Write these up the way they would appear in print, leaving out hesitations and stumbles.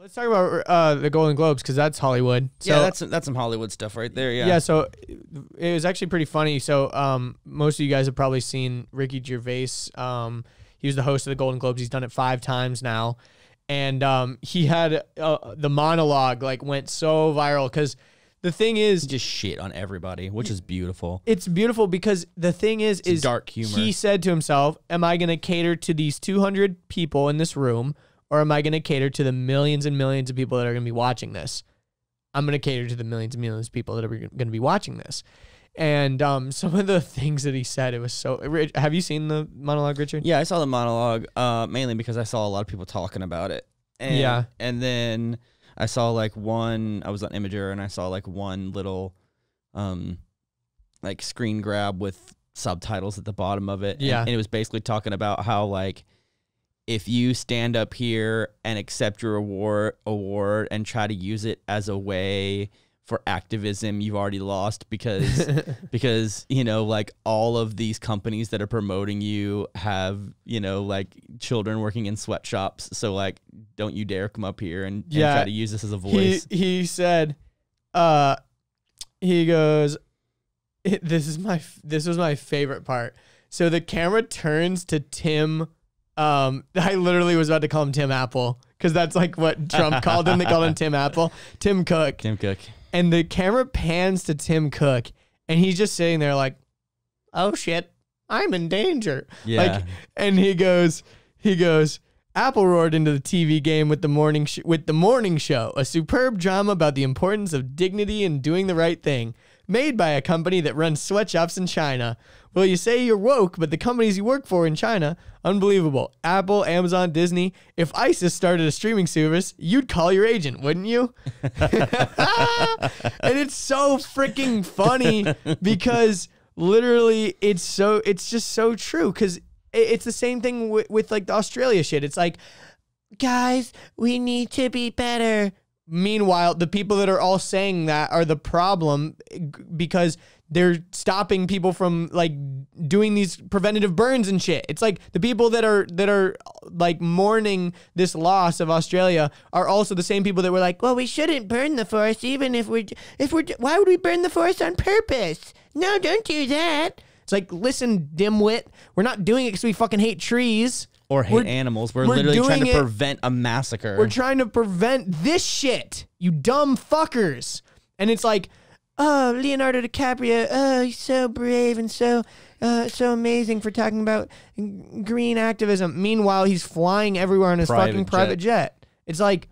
Let's talk about the Golden Globes because that's Hollywood. So, yeah, that's some Hollywood stuff right there. Yeah. Yeah. So it was actually pretty funny. So most of you guys have probably seen Ricky Gervais. He was the host of the Golden Globes. He's done it 5 times now, and he had the monologue like went so viral because the thing is just shit on everybody, which is beautiful. It's beautiful because the thing is dark humor. He said to himself, "Am I going to cater to these 200 people in this room?" Or am I going to cater to the millions and millions of people that are going to be watching this? I'm going to cater to the millions and millions of people that are going to be watching this. And some of the things that he said, it was so... Have you seen the monologue, Richard? Yeah, I saw the monologue mainly because I saw a lot of people talking about it. And, yeah. And then I saw like one... I was on Imager and I saw like one little like screen grab with subtitles at the bottom of it. Yeah. And it was basically talking about how like... if you stand up here and accept your award and try to use it as a way for activism, you've already lost because you know, like all of these companies that are promoting you have, you know, like children working in sweatshops. So like, don't you dare come up here and try to use this as a voice. He said, he goes, this was my favorite part. So the camera turns to Tim. I literally was about to call him Tim Apple because that's like what Trump called him. They called him Tim Apple. Tim Cook. Tim Cook. And the camera pans to Tim Cook and he's just sitting there like, oh shit, I'm in danger. Yeah. Like, and he goes, Apple roared into the TV game with the morning show, a superb drama about the importance of dignity and doing the right thing, made by a company that runs sweatshops in China. Well, you say you're woke, but the companies you work for in China, unbelievable. Apple, Amazon, Disney. If ISIS started a streaming service, you'd call your agent, wouldn't you? And it's so freaking funny because literally it's just so true because it's the same thing with like the Australia shit. It's like, guys, we need to be better. Meanwhile, the people that are all saying that are the problem because they're stopping people from like doing these preventative burns and shit. It's like the people that are like mourning this loss of Australia are also the same people that were like, well, we shouldn't burn the forest even if we're why would we burn the forest on purpose? No, don't do that. It's like, listen, dimwit, we're not doing it because we fucking hate trees. Or hate animals. We're literally trying to prevent a massacre. We're trying to prevent this shit, you dumb fuckers. And it's like, oh, Leonardo DiCaprio, oh, he's so brave and so amazing for talking about green activism. Meanwhile, he's flying everywhere on his fucking private jet. It's like,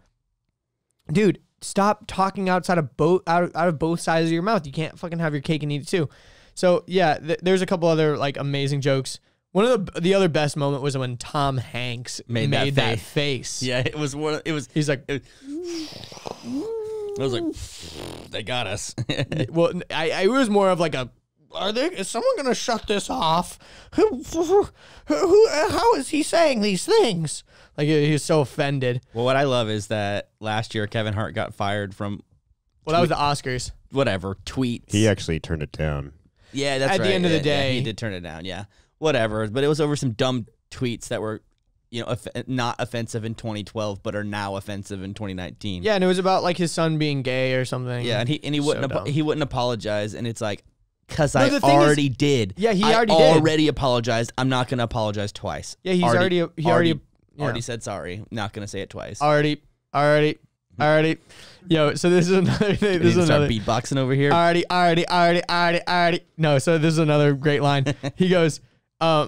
dude, stop talking outside of out of both sides of your mouth. You can't fucking have your cake and eat it too. So yeah, there's a couple other like amazing jokes. One of the other best moment was when Tom Hanks made that face. Yeah, it was one. It was. He's like, I was like, they got us. well, I was more of like a, is someone gonna shut this off? How is he saying these things? Like he was so offended. Well, what I love is that last year Kevin Hart got fired from. Well, that was the Oscars. Whatever tweets. He actually turned it down. Yeah, that's right. At the end of the day, he did turn it down. Yeah. Whatever, but it was over some dumb tweets that were, you know, not offensive in 2012, but are now offensive in 2019. Yeah, and it was about like his son being gay or something. Yeah, and he wouldn't apologize, and it's like, because I already did. Yeah, he already apologized. I'm not gonna apologize twice. Yeah, he already said sorry. Not gonna say it twice. Already. Yo, so this is another thing. This is start beatboxing over here. Already. No, so this is another great line. He goes,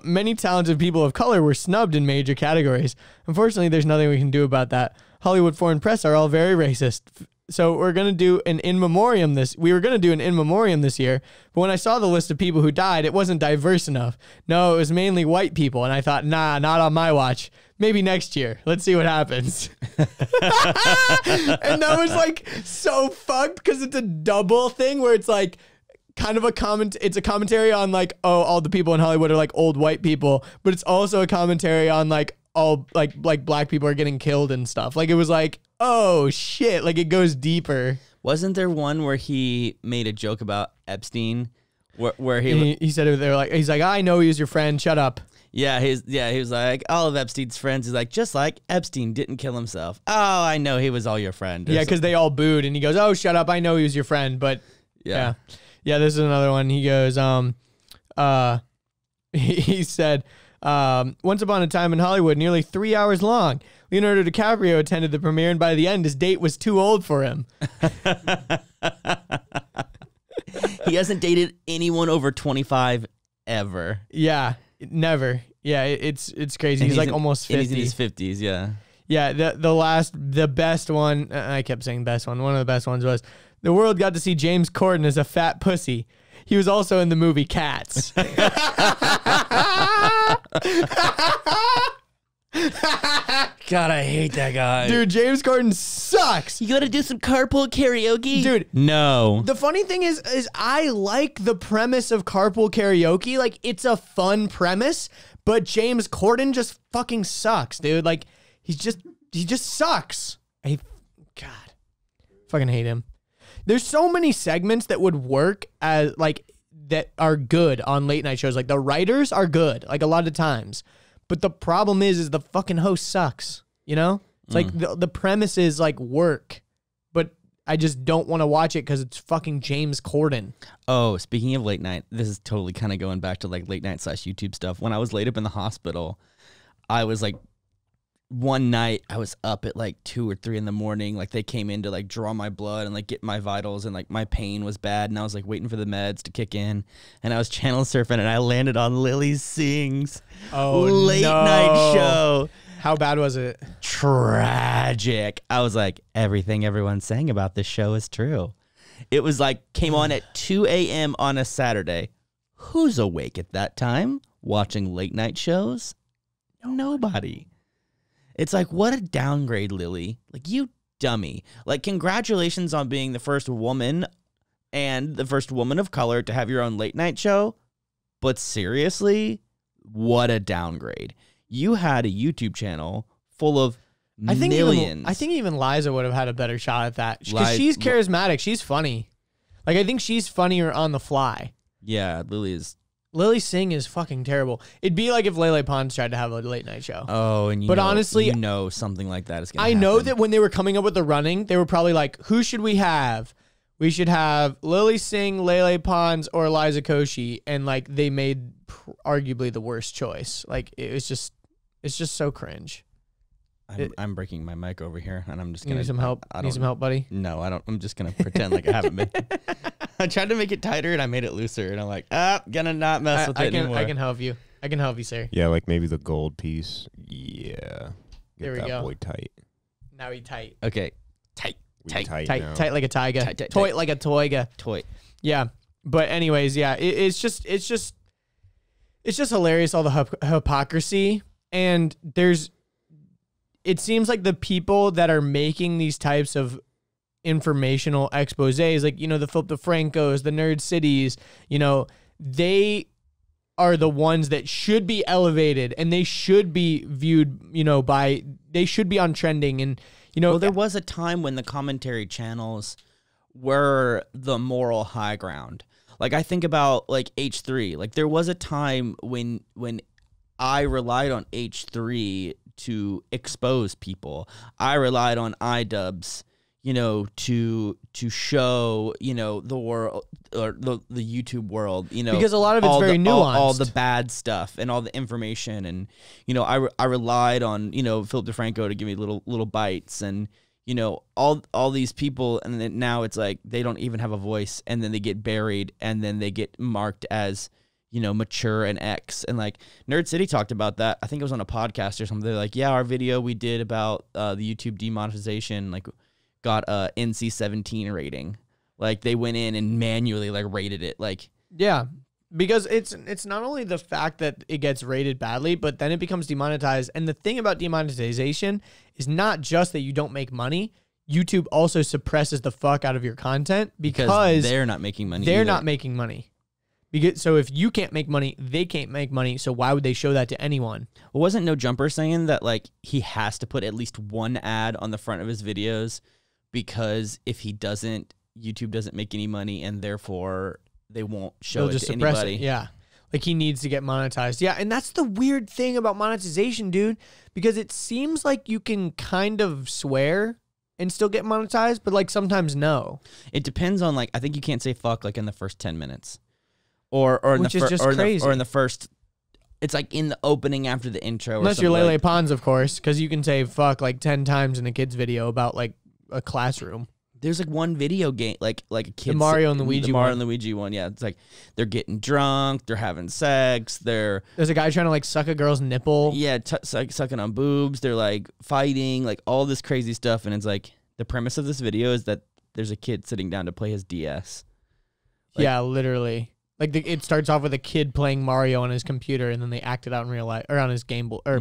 many talented people of color were snubbed in major categories. Unfortunately, there's nothing we can do about that. Hollywood foreign press are all very racist. So we're going to do an in memoriam we were going to do an in memoriam this year, but when I saw the list of people who died, it wasn't diverse enough. No, it was mainly white people, and I thought, nah, not on my watch. Maybe next year. Let's see what happens. And that was like so fucked because it's a double thing where it's like kind of it's a commentary on like, oh, all the people in Hollywood are like old white people, but it's also a commentary on like all like black people are getting killed and stuff. Like it was like, oh shit, like it goes deeper. Wasn't there one where he made a joke about Epstein where he said they're like, he's like, I know he was your friend, shut up. Yeah, he was like, all of Epstein's friends. He's like, just like Epstein didn't kill himself. Oh, I know he was all your friend. Yeah, because they all booed, and he goes, "Oh, shut up! I know he was your friend." But yeah. This is another one. He goes, he said, once upon a time in Hollywood, nearly 3 hours long. Leonardo DiCaprio attended the premiere, and by the end, his date was too old for him. He hasn't dated anyone over 25 ever. Yeah, never. Yeah, it's crazy. He's like almost 50. He's in his 50s, yeah. Yeah, the best one, I kept saying best one. One of the best ones was, the world got to see James Corden as a fat pussy. He was also in the movie Cats. God, I hate that guy. Dude, James Corden sucks. You gotta do some carpool karaoke? Dude. No. The funny thing is I like the premise of carpool karaoke. Like, it's a fun premise, but James Corden just fucking sucks, dude. Like, he just sucks. God, fucking hate him. There's so many segments that would work as, like, that are good on late night shows. Like, the writers are good, like, a lot of times. But the problem is the fucking host sucks, you know? It's like the premise is like work, but I just don't want to watch it because it's fucking James Corden. Oh, speaking of late night, this is totally kind of going back to like late night / YouTube stuff. When I was laid up in the hospital, I was like, one night I was up at like 2 or 3 in the morning. Like, they came in to like draw my blood and like get my vitals, and like my pain was bad, and I was like waiting for the meds to kick in, and I was channel surfing, and I landed on Lily Singh's late night show. How bad was it? Tragic. I was like, everything everyone's saying about this show is true. It was like, came on at 2 a.m. on a Saturday. Who's awake at that time watching late night shows? Nobody. It's like, what a downgrade, Lily. Like, you dummy. Like, congratulations on being the first woman and the first woman of color to have your own late night show. But seriously, what a downgrade. You had a YouTube channel full of millions. I think even Liza would have had a better shot at that. Because she's charismatic. She's funny. Like, I think she's funnier on the fly. Yeah, Lily Singh is fucking terrible. It'd be like if Lele Pons tried to have a late night show. Oh, and honestly, something like that is going to happen. I know that when they were coming up with the running, they were probably like, who should we have? We should have Lily Singh, Lele Pons, or Liza Koshy. And like, they made arguably the worst choice. Like, it's just so cringe. I'm breaking my mic over here, and I'm just going to... Need some help? Need some help, buddy? No, I don't. I'm just going to pretend like I haven't been. I tried to make it tighter, and I made it looser, and I'm like, gonna not mess with it anymore. I can help you. I can help you, sir. Yeah, like maybe the gold piece. Yeah. There we that go. boy tight. Now he tight. Okay. Tight like a tiger. Toy like a toiga. Toy. Yeah. But anyways, yeah, it's just hilarious, all the hypocrisy. And it seems like the people that are making these types of informational exposés, like, you know, the Philip DeFrancos, the Nerd Cities, you know, they are the ones that should be elevated, and they should be viewed, you know, they should be on trending. And, you know, well, there was a time when the commentary channels were the moral high ground. Like, I think about like H3. Like, there was a time when I relied on H3 to expose people. I relied on iDubbbz, you know, to show, you know, the world, or the YouTube world, you know, because a lot of it's very nuanced, all the bad stuff and all the information. And, you know, I relied on, you know, Philip DeFranco to give me little bites, and, you know, all these people. And then now it's like, they don't even have a voice, and then they get buried, and then they get marked as, you know, mature and X. And like Nerd City talked about that. I think it was on a podcast or something. They're like, yeah, our video we did about the YouTube demonetization, like, got a NC-17 rating. Like, they went in and manually like rated it. Like, yeah, because it's not only the fact that it gets rated badly, but then it becomes demonetized. And the thing about demonetization is not just that you don't make money. YouTube also suppresses the fuck out of your content because they're not making money. They're not making money. So if you can't make money, they can't make money. So why would they show that to anyone? Well, wasn't No Jumper saying that like he has to put at least one ad on the front of his videos, because if he doesn't, YouTube doesn't make any money, and therefore they won't show it to anybody. Yeah. Like he needs to get monetized. Yeah, and that's the weird thing about monetization, dude, because it seems like you can kind of swear and still get monetized, but like sometimes no. It depends on like I think you can't say fuck like in the first 10 minutes. Or in Which the is just crazy. or in the first it's like in the opening after the intro. Unless you're Lele Pons, of course, because you can say fuck like 10 times in a kid's video about like a classroom. There's like one video game, like a kid. The Mario and Luigi the Mario one. and Luigi one, yeah. It's like they're getting drunk, they're having sex, there's a guy trying to like suck a girl's nipple. Yeah, sucking on boobs. They're like fighting, like all this crazy stuff, and it's like the premise of this video is that there's a kid sitting down to play his DS. Like, yeah, literally. Like it starts off with a kid playing Mario on his computer, and then they act it out in real life or on his Game Boy. Or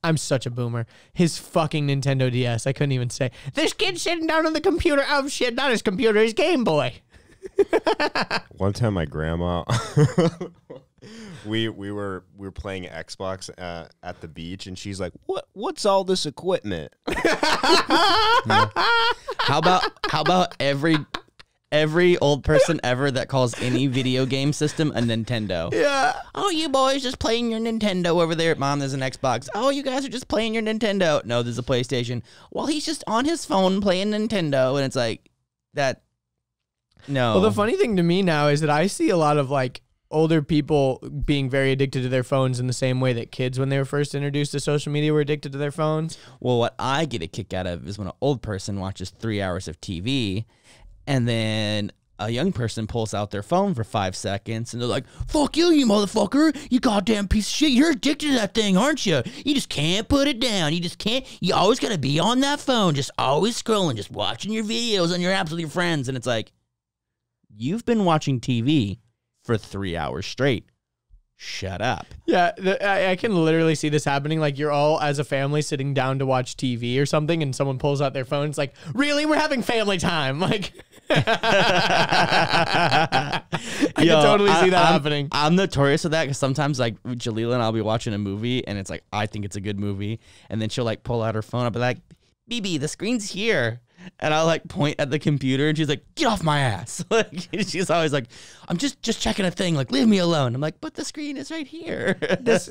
I'm such a boomer. His fucking Nintendo DS. I couldn't even say this kid sitting down on the computer. Oh shit, not his computer, his Game Boy. One time, my grandma, we were playing Xbox at the beach, and she's like, "What's all this equipment?" How about every old person ever that calls any video game system a Nintendo? Yeah. Oh, you boys just playing your Nintendo over there. Mom, there's an Xbox. Oh, you guys are just playing your Nintendo. No, there's a PlayStation. Well, he's just on his phone playing Nintendo. And it's like, that, no. Well, the funny thing to me now is that I see a lot of like older people being very addicted to their phones in the same way that kids, when they were first introduced to social media, were addicted to their phones. Well, what I get a kick out of is when an old person watches 3 hours of TV and then a young person pulls out their phone for 5 seconds and they're like, fuck you, you motherfucker. You goddamn piece of shit. You're addicted to that thing, aren't you? You just can't put it down. You just can't. You always got to be on that phone, just always scrolling, just watching your videos on your apps with your friends. And it's like, you've been watching TV for 3 hours straight. Shut up. Yeah, I can literally see this happening. Like you're all as a family sitting down to watch TV or something, and someone pulls out their phone. It's like, really? We're having family time. Like, I can totally see that happening. I'm notorious of that because sometimes like Jalila and I'll be watching a movie and it's like, I think it's a good movie. And then she'll like pull out her phone. I'll be like, BB, the screen's here. And I'll like point at the computer and she's like, get off my ass. Like she's always like, I'm just checking a thing. Like, leave me alone. I'm like, but the screen is right here. This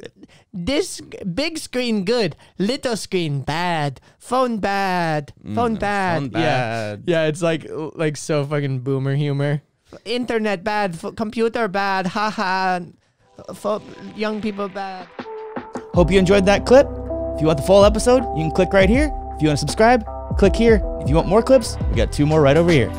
big screen good, little screen bad, phone bad, phone bad. Phone bad. Yeah, it's like so fucking boomer humor. Internet bad, computer bad, haha. Young people bad. Hope you enjoyed that clip. If you want the full episode, you can click right here. If you want to subscribe, click here. If you want more clips, we got 2 more right over here.